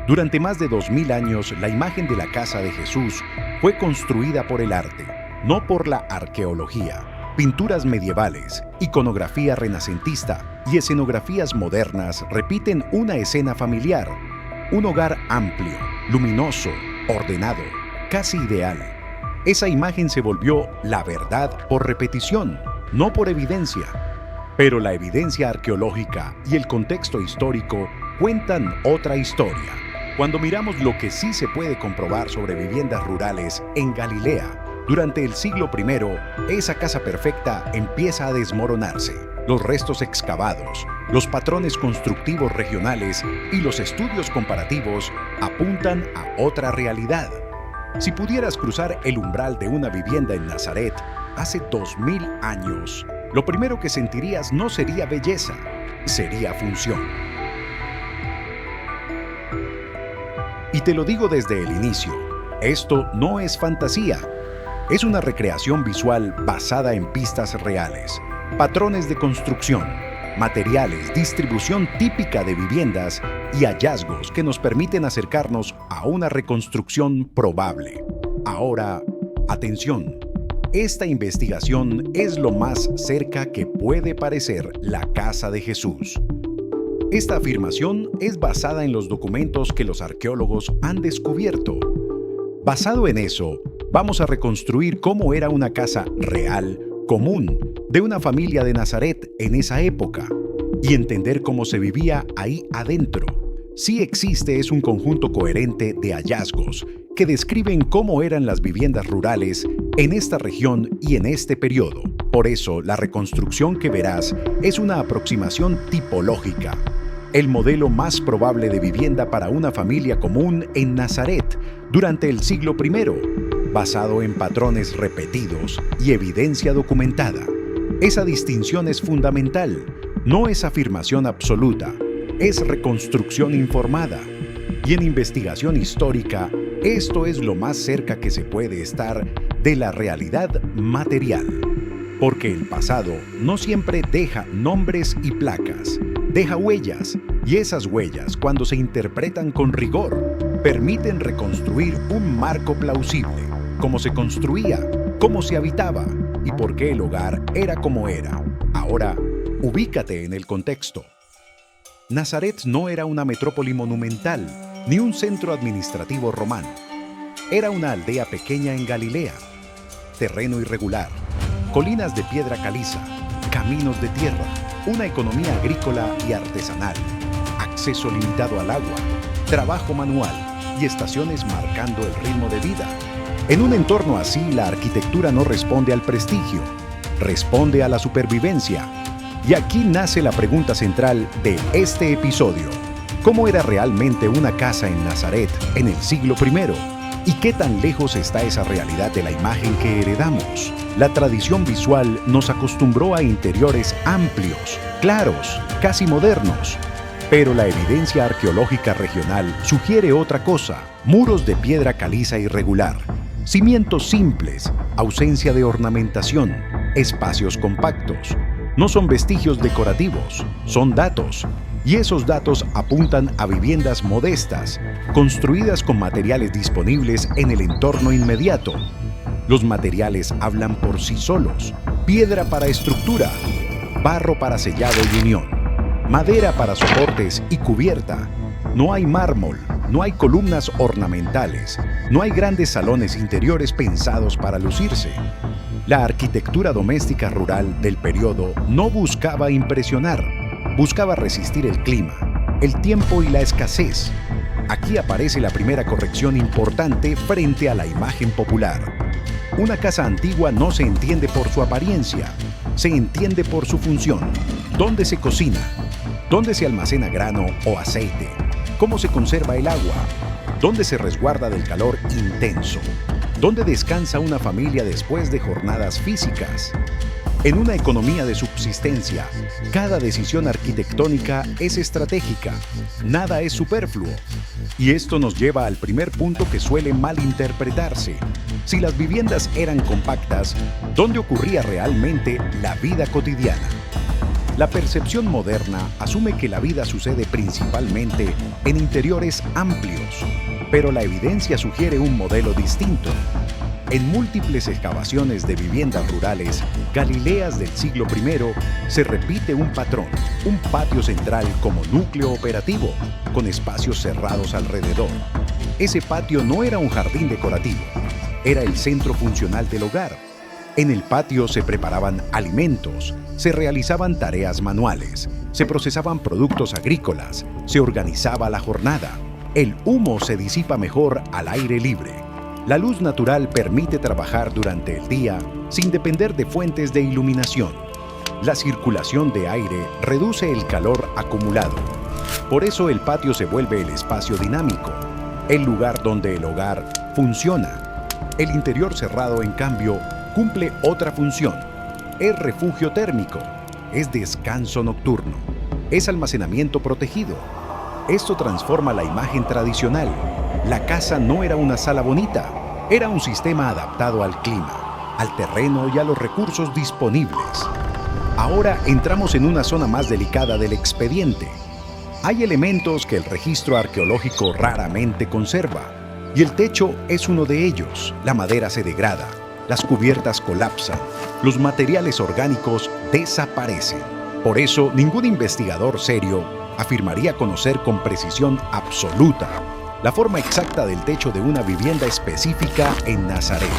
Durante más de 2000 años, la imagen de la casa de Jesús fue construida por el arte, no por la arqueología. Pinturas medievales, iconografía renacentista y escenografías modernas repiten una escena familiar. Un hogar amplio, luminoso, ordenado, casi ideal. Esa imagen se volvió la verdad por repetición, no por evidencia. Pero la evidencia arqueológica y el contexto histórico cuentan otra historia. Cuando miramos lo que sí se puede comprobar sobre viviendas rurales en Galilea, durante el siglo I, esa casa perfecta empieza a desmoronarse. Los restos excavados, los patrones constructivos regionales y los estudios comparativos apuntan a otra realidad. Si pudieras cruzar el umbral de una vivienda en Nazaret hace 2000 años, lo primero que sentirías no sería belleza, sería función. Y te lo digo desde el inicio, esto no es fantasía. Es una recreación visual basada en pistas reales, patrones de construcción, materiales, distribución típica de viviendas y hallazgos que nos permiten acercarnos a una reconstrucción probable. Ahora, atención, esta investigación es lo más cerca que puede parecer la casa de Jesús. Esta afirmación es basada en los documentos que los arqueólogos han descubierto. Basado en eso, vamos a reconstruir cómo era una casa real, común, de una familia de Nazaret en esa época, y entender cómo se vivía ahí adentro. Si existe es un conjunto coherente de hallazgos que describen cómo eran las viviendas rurales en esta región y en este periodo. Por eso, la reconstrucción que verás es una aproximación tipológica, el modelo más probable de vivienda para una familia común en Nazaret durante el siglo I, basado en patrones repetidos y evidencia documentada. Esa distinción es fundamental, no es afirmación absoluta, es reconstrucción informada. Y en investigación histórica, esto es lo más cerca que se puede estar de la realidad material. Porque el pasado no siempre deja nombres y placas, deja huellas, y esas huellas, cuando se interpretan con rigor, permiten reconstruir un marco plausible, cómo se construía, cómo se habitaba y por qué el hogar era como era. Ahora, ubícate en el contexto. Nazaret no era una metrópoli monumental, ni un centro administrativo romano. Era una aldea pequeña en Galilea, terreno irregular, colinas de piedra caliza, caminos de tierra, una economía agrícola y artesanal, acceso limitado al agua, trabajo manual y estaciones marcando el ritmo de vida. En un entorno así, la arquitectura no responde al prestigio, responde a la supervivencia. Y aquí nace la pregunta central de este episodio. ¿Cómo era realmente una casa en Nazaret en el siglo I? ¿Y qué tan lejos está esa realidad de la imagen que heredamos? La tradición visual nos acostumbró a interiores amplios, claros, casi modernos. Pero la evidencia arqueológica regional sugiere otra cosa: muros de piedra caliza irregular, cimientos simples, ausencia de ornamentación, espacios compactos. No son vestigios decorativos, son datos. Y esos datos apuntan a viviendas modestas, construidas con materiales disponibles en el entorno inmediato. Los materiales hablan por sí solos: piedra para estructura, barro para sellado y unión, madera para soportes y cubierta. No hay mármol, no hay columnas ornamentales, no hay grandes salones interiores pensados para lucirse. La arquitectura doméstica rural del periodo no buscaba impresionar, buscaba resistir el clima, el tiempo y la escasez. Aquí aparece la primera corrección importante frente a la imagen popular. Una casa antigua no se entiende por su apariencia, se entiende por su función. ¿Dónde se cocina? ¿Dónde se almacena grano o aceite? ¿Cómo se conserva el agua? ¿Dónde se resguarda del calor intenso? ¿Dónde descansa una familia después de jornadas físicas? En una economía de subsistencia, cada decisión arquitectónica es estratégica, nada es superfluo. Y esto nos lleva al primer punto que suele malinterpretarse. Si las viviendas eran compactas, ¿dónde ocurría realmente la vida cotidiana? La percepción moderna asume que la vida sucede principalmente en interiores amplios, pero la evidencia sugiere un modelo distinto. En múltiples excavaciones de viviendas rurales galileas del siglo I se repite un patrón, un patio central como núcleo operativo, con espacios cerrados alrededor. Ese patio no era un jardín decorativo, era el centro funcional del hogar. En el patio se preparaban alimentos, se realizaban tareas manuales, se procesaban productos agrícolas, se organizaba la jornada. El humo se disipa mejor al aire libre. La luz natural permite trabajar durante el día sin depender de fuentes de iluminación. La circulación de aire reduce el calor acumulado. Por eso el patio se vuelve el espacio dinámico, el lugar donde el hogar funciona. El interior cerrado, en cambio, cumple otra función. Es refugio térmico, es descanso nocturno, es almacenamiento protegido. Esto transforma la imagen tradicional. La casa no era una sala bonita, era un sistema adaptado al clima, al terreno y a los recursos disponibles. Ahora entramos en una zona más delicada del expediente. Hay elementos que el registro arqueológico raramente conserva, y el techo es uno de ellos. La madera se degrada, las cubiertas colapsan, los materiales orgánicos desaparecen. Por eso, ningún investigador serio afirmaría conocer con precisión absoluta la forma exacta del techo de una vivienda específica en Nazaret.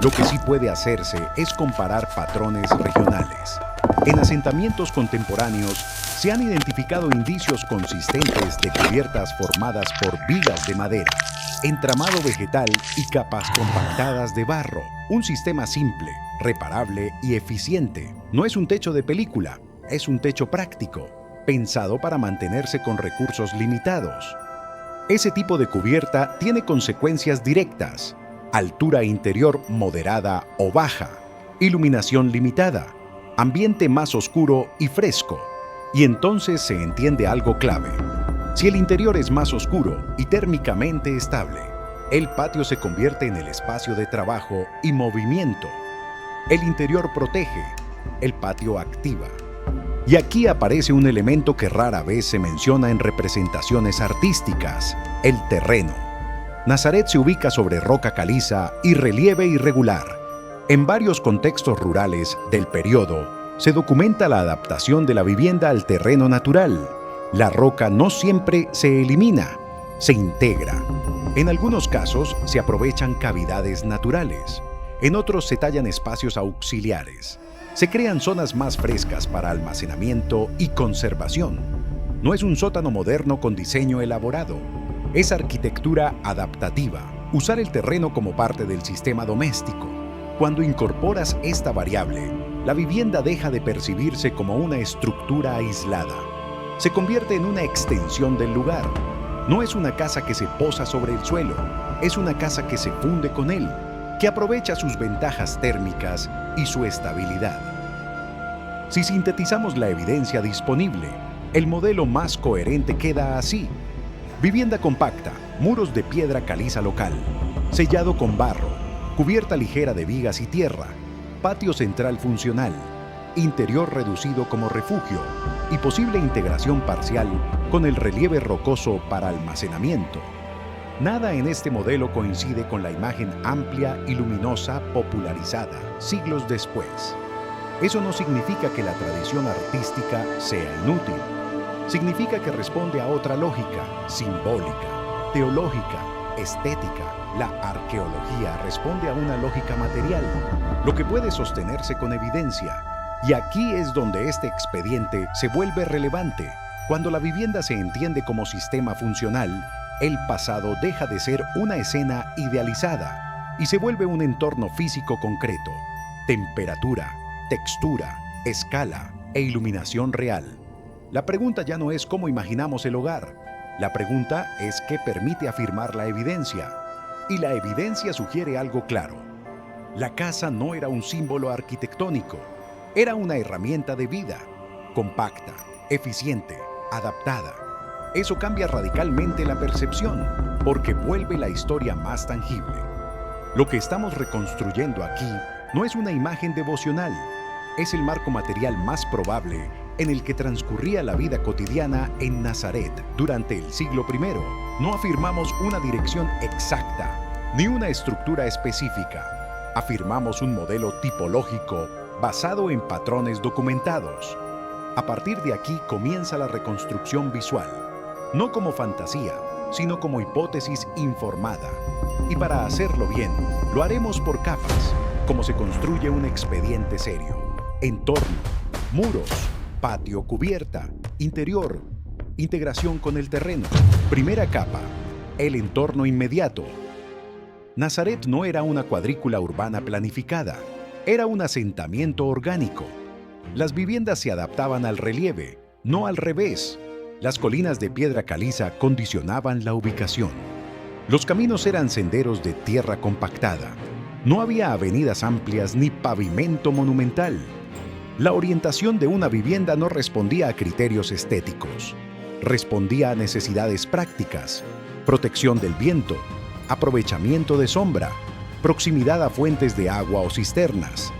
Lo que sí puede hacerse es comparar patrones regionales. En asentamientos contemporáneos se han identificado indicios consistentes de cubiertas formadas por vigas de madera, entramado vegetal y capas compactadas de barro. Un sistema simple, reparable y eficiente. No es un techo de película, es un techo práctico, pensado para mantenerse con recursos limitados. Ese tipo de cubierta tiene consecuencias directas: altura interior moderada o baja, iluminación limitada, ambiente más oscuro y fresco. Y entonces se entiende algo clave. Si el interior es más oscuro y térmicamente estable, el patio se convierte en el espacio de trabajo y movimiento. El interior protege, el patio activa. Y aquí aparece un elemento que rara vez se menciona en representaciones artísticas: el terreno. Nazaret se ubica sobre roca caliza y relieve irregular. En varios contextos rurales del periodo se documenta la adaptación de la vivienda al terreno natural. La roca no siempre se elimina, se integra. En algunos casos se aprovechan cavidades naturales, en otros se tallan espacios auxiliares. Se crean zonas más frescas para almacenamiento y conservación. No es un sótano moderno con diseño elaborado, es arquitectura adaptativa, usar el terreno como parte del sistema doméstico. Cuando incorporas esta variable, la vivienda deja de percibirse como una estructura aislada. Se convierte en una extensión del lugar. No es una casa que se posa sobre el suelo, es una casa que se funde con él, que aprovecha sus ventajas térmicas y su estabilidad. Si sintetizamos la evidencia disponible, el modelo más coherente queda así: vivienda compacta, muros de piedra caliza local, sellado con barro, cubierta ligera de vigas y tierra, patio central funcional, interior reducido como refugio y posible integración parcial con el relieve rocoso para almacenamiento. Nada en este modelo coincide con la imagen amplia y luminosa popularizada siglos después. Eso no significa que la tradición artística sea inútil. Significa que responde a otra lógica, simbólica, teológica, estética. La arqueología responde a una lógica material, lo que puede sostenerse con evidencia. Y aquí es donde este expediente se vuelve relevante. Cuando la vivienda se entiende como sistema funcional, el pasado deja de ser una escena idealizada y se vuelve un entorno físico concreto. Temperatura, textura, escala e iluminación real. La pregunta ya no es cómo imaginamos el hogar. La pregunta es qué permite afirmar la evidencia. Y la evidencia sugiere algo claro. La casa no era un símbolo arquitectónico, era una herramienta de vida, compacta, eficiente, adaptada. Eso cambia radicalmente la percepción, porque vuelve la historia más tangible. Lo que estamos reconstruyendo aquí no es una imagen devocional, es el marco material más probable en el que transcurría la vida cotidiana en Nazaret durante el siglo I, no afirmamos una dirección exacta ni una estructura específica. Afirmamos un modelo tipológico basado en patrones documentados. A partir de aquí comienza la reconstrucción visual, no como fantasía, sino como hipótesis informada. Y para hacerlo bien, lo haremos por capas, como se construye un expediente serio. Entorno, muros, patio, cubierta, interior, integración con el terreno. Primera capa, el entorno inmediato. Nazaret no era una cuadrícula urbana planificada, era un asentamiento orgánico. Las viviendas se adaptaban al relieve, no al revés. Las colinas de piedra caliza condicionaban la ubicación. Los caminos eran senderos de tierra compactada. No había avenidas amplias ni pavimento monumental. La orientación de una vivienda no respondía a criterios estéticos. Respondía a necesidades prácticas: protección del viento, aprovechamiento de sombra, proximidad a fuentes de agua o cisternas.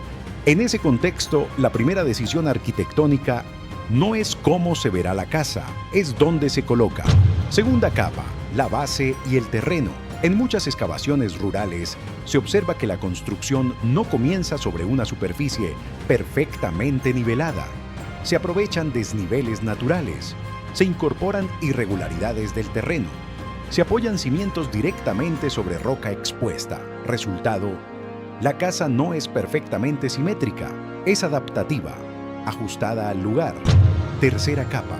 En ese contexto, la primera decisión arquitectónica no es cómo se verá la casa, es dónde se coloca. Segunda capa, la base y el terreno. En muchas excavaciones rurales se observa que la construcción no comienza sobre una superficie perfectamente nivelada. Se aprovechan desniveles naturales, se incorporan irregularidades del terreno, se apoyan cimientos directamente sobre roca expuesta. Resultado: la casa no es perfectamente simétrica, es adaptativa, ajustada al lugar. Tercera capa.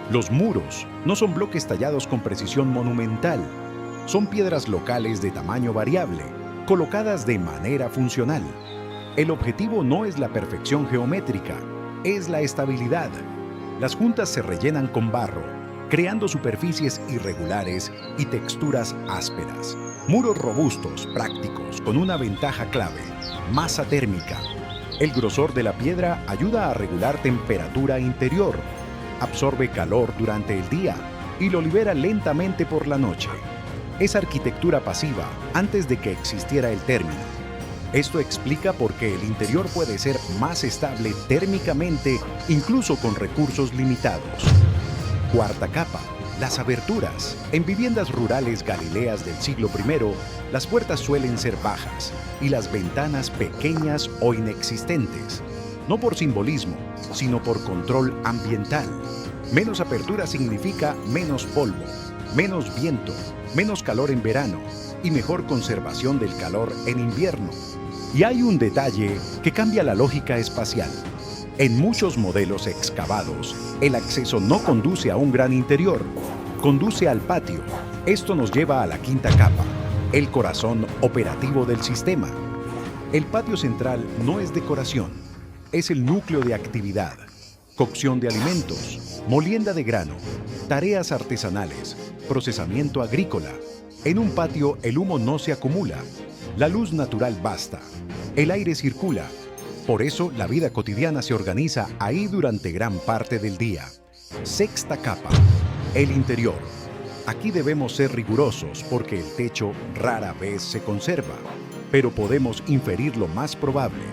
Los muros no son bloques tallados con precisión monumental, son piedras locales de tamaño variable, colocadas de manera funcional. El objetivo no es la perfección geométrica, es la estabilidad. Las juntas se rellenan con barro, creando superficies irregulares y texturas ásperas. Muros robustos, prácticos, con una ventaja clave: masa térmica. El grosor de la piedra ayuda a regular temperatura interior, absorbe calor durante el día y lo libera lentamente por la noche. Es arquitectura pasiva antes de que existiera el término. Esto explica por qué el interior puede ser más estable térmicamente, incluso con recursos limitados. Cuarta capa, las aberturas. En viviendas rurales galileas del siglo I, las puertas suelen ser bajas y las ventanas pequeñas o inexistentes, no por simbolismo, sino por control ambiental. Menos apertura significa menos polvo, menos viento, menos calor en verano y mejor conservación del calor en invierno. Y hay un detalle que cambia la lógica espacial. En muchos modelos excavados, el acceso no conduce a un gran interior, conduce al patio. Esto nos lleva a la quinta capa, el corazón operativo del sistema. El patio central no es decoración, es el núcleo de actividad: cocción de alimentos, molienda de grano, tareas artesanales, procesamiento agrícola. En un patio el humo no se acumula, la luz natural basta, el aire circula. Por eso la vida cotidiana se organiza ahí durante gran parte del día. Sexta capa, el interior. Aquí debemos ser rigurosos porque el techo rara vez se conserva, pero podemos inferir lo más probable: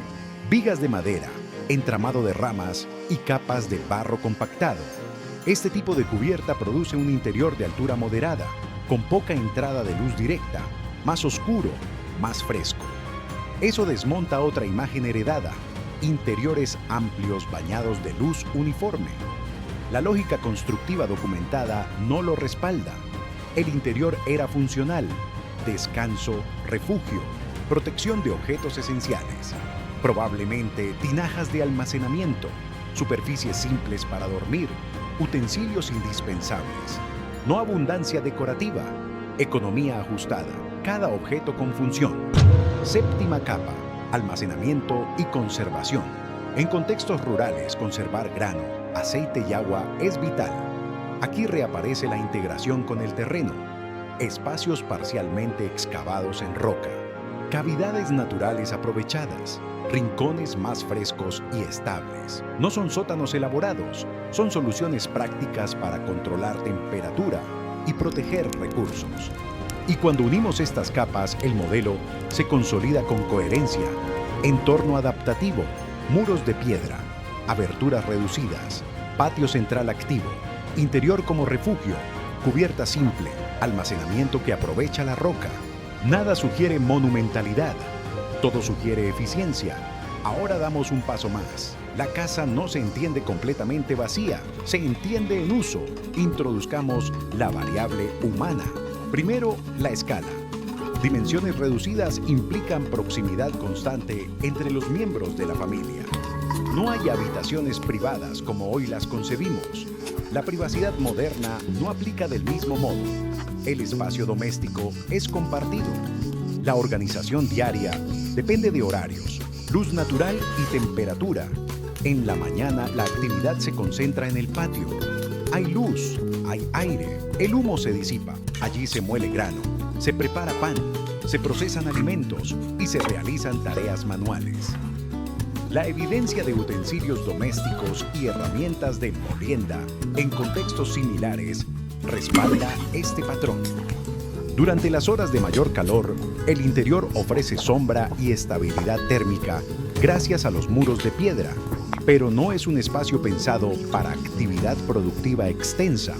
vigas de madera, entramado de ramas y capas de barro compactado. Este tipo de cubierta produce un interior de altura moderada, con poca entrada de luz directa, más oscuro, más fresco. Eso desmonta otra imagen heredada: interiores amplios bañados de luz uniforme. La lógica constructiva documentada no lo respalda. El interior era funcional: descanso, refugio, protección de objetos esenciales. Probablemente tinajas de almacenamiento, superficies simples para dormir, utensilios indispensables. No abundancia decorativa, economía ajustada, cada objeto con función. Séptima capa, almacenamiento y conservación. En contextos rurales, conservar grano, aceite y agua es vital. Aquí reaparece la integración con el terreno, espacios parcialmente excavados en roca, cavidades naturales aprovechadas, rincones más frescos y estables. No son sótanos elaborados, son soluciones prácticas para controlar temperatura y proteger recursos. Y cuando unimos estas capas, el modelo se consolida con coherencia: entorno adaptativo, muros de piedra, aberturas reducidas, Patio central activo, interior como refugio, cubierta simple, almacenamiento que aprovecha la roca. Nada sugiere monumentalidad, todo sugiere eficiencia. Ahora damos un paso más. La casa no se entiende completamente vacía, se entiende en uso. Introduzcamos la variable humana. Primero, la escala. Dimensiones reducidas implican proximidad constante entre los miembros de la familia. No hay habitaciones privadas como hoy las concebimos. La privacidad moderna no aplica del mismo modo. El espacio doméstico es compartido. La organización diaria depende de horarios, luz natural y temperatura. En la mañana la actividad se concentra en el patio. Hay luz, hay aire, el humo se disipa. Allí se muele grano, se prepara pan, se procesan alimentos y se realizan tareas manuales. La evidencia de utensilios domésticos y herramientas de molienda en contextos similares respalda este patrón. Durante las horas de mayor calor, el interior ofrece sombra y estabilidad térmica gracias a los muros de piedra, pero no es un espacio pensado para actividad productiva extensa.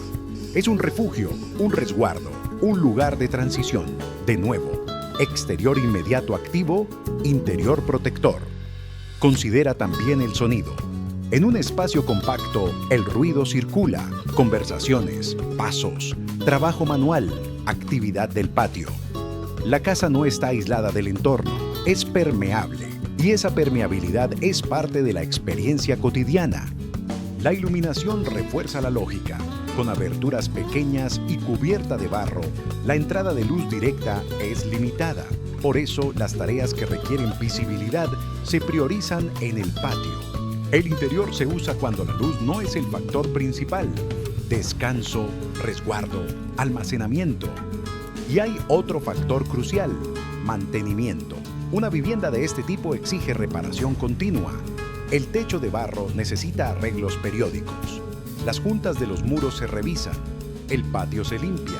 Es un refugio, un resguardo, un lugar de transición. De nuevo, exterior inmediato activo, interior protector. Considera también el sonido. En un espacio compacto, el ruido circula, conversaciones, pasos, trabajo manual, actividad del patio. La casa no está aislada del entorno, es permeable, y esa permeabilidad es parte de la experiencia cotidiana. La iluminación refuerza la lógica. Con aberturas pequeñas y cubierta de barro, la entrada de luz directa es limitada. Por eso, las tareas que requieren visibilidad se priorizan en el patio. El interior se usa cuando la luz no es el factor principal. Descanso, resguardo, almacenamiento. Y hay otro factor crucial: mantenimiento. Una vivienda de este tipo exige reparación continua. El techo de barro necesita arreglos periódicos. Las juntas de los muros se revisan. El patio se limpia.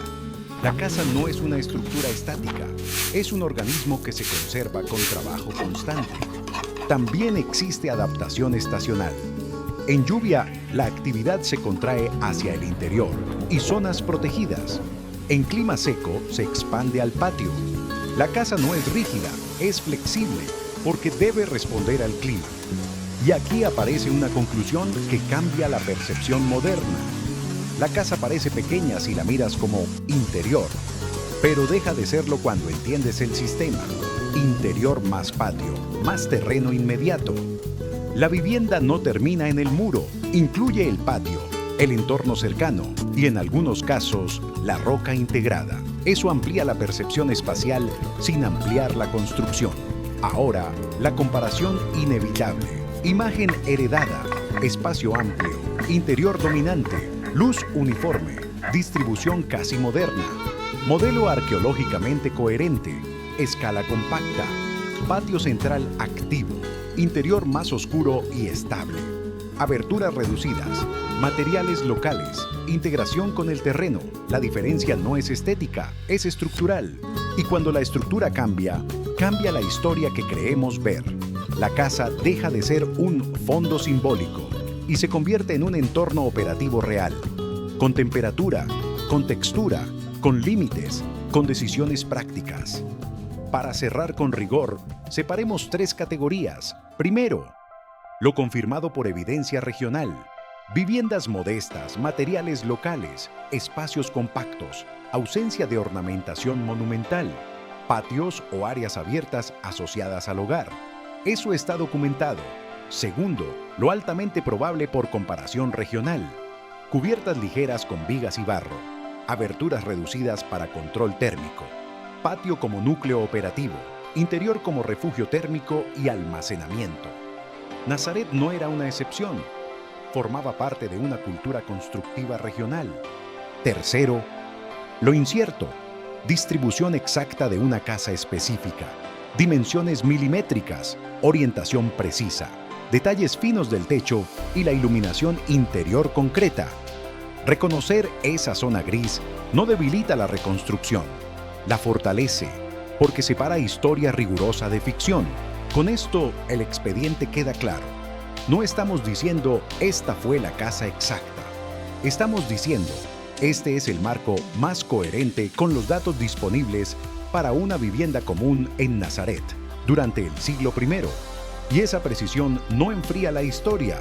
La casa no es una estructura estática, es un organismo que se conserva con trabajo constante. También existe adaptación estacional. En lluvia, la actividad se contrae hacia el interior y zonas protegidas. En clima seco, se expande al patio. La casa no es rígida, es flexible, porque debe responder al clima. Y aquí aparece una conclusión que cambia la percepción moderna. La casa parece pequeña si la miras como interior, pero deja de serlo cuando entiendes el sistema. Interior más patio, más terreno inmediato. La vivienda no termina en el muro, incluye el patio, el entorno cercano y en algunos casos, la roca integrada. Eso amplía la percepción espacial sin ampliar la construcción. Ahora, la comparación inevitable. Imagen heredada, espacio amplio, interior dominante, luz uniforme, distribución casi moderna, modelo arqueológicamente coherente, escala compacta, patio central activo, interior más oscuro y estable, aberturas reducidas, materiales locales, integración con el terreno. La diferencia no es estética, es estructural. Y cuando la estructura cambia, cambia la historia que creemos ver. La casa deja de ser un fondo simbólico y se convierte en un entorno operativo real, con temperatura, con textura, con límites, con decisiones prácticas. Para cerrar con rigor, separemos 3 categorías. Primero, lo confirmado por evidencia regional. Viviendas modestas, materiales locales, espacios compactos, ausencia de ornamentación monumental, patios o áreas abiertas asociadas al hogar. Eso está documentado. Segundo, lo altamente probable por comparación regional. Cubiertas ligeras con vigas y barro, aberturas reducidas para control térmico, patio como núcleo operativo, interior como refugio térmico y almacenamiento. Nazaret no era una excepción, formaba parte de una cultura constructiva regional. Tercero, lo incierto, distribución exacta de una casa específica, dimensiones milimétricas, orientación precisa, detalles finos del techo y la iluminación interior concreta. Reconocer esa zona gris no debilita la reconstrucción, la fortalece, porque separa historia rigurosa de ficción. Con esto, el expediente queda claro. No estamos diciendo esta fue la casa exacta. Estamos diciendo este es el marco más coherente con los datos disponibles para una vivienda común en Nazaret durante el siglo I. Y esa precisión no enfría la historia,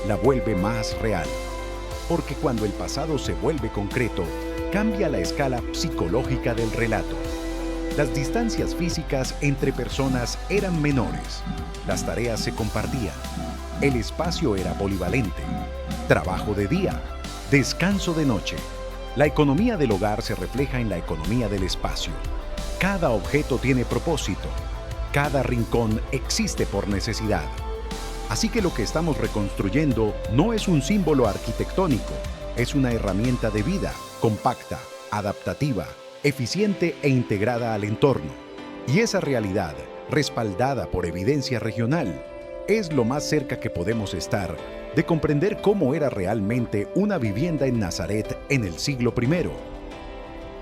la vuelve más real. Porque cuando el pasado se vuelve concreto, cambia la escala psicológica del relato. Las distancias físicas entre personas eran menores, las tareas se compartían, el espacio era polivalente, trabajo de día, descanso de noche. La economía del hogar se refleja en la economía del espacio. Cada objeto tiene propósito, cada rincón existe por necesidad. Así que lo que estamos reconstruyendo no es un símbolo arquitectónico, es una herramienta de vida, compacta, adaptativa, eficiente e integrada al entorno. Y esa realidad, respaldada por evidencia regional, es lo más cerca que podemos estar de comprender cómo era realmente una vivienda en Nazaret en el siglo I.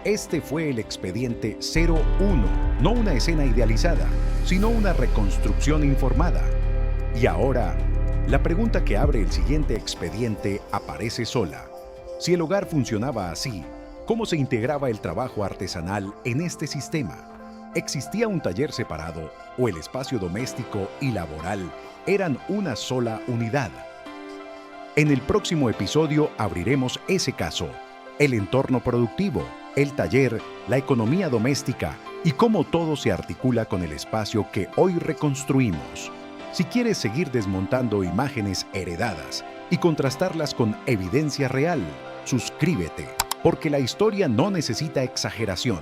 Este fue el expediente 01, no una escena idealizada, sino una reconstrucción informada. Y ahora, la pregunta que abre el siguiente expediente aparece sola. Si el hogar funcionaba así, ¿cómo se integraba el trabajo artesanal en este sistema? ¿Existía un taller separado o el espacio doméstico y laboral eran una sola unidad? En el próximo episodio abriremos ese caso, el entorno productivo, el taller, la economía doméstica y cómo todo se articula con el espacio que hoy reconstruimos. Si quieres seguir desmontando imágenes heredadas y contrastarlas con evidencia real, suscríbete, porque la historia no necesita exageración,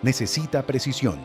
necesita precisión.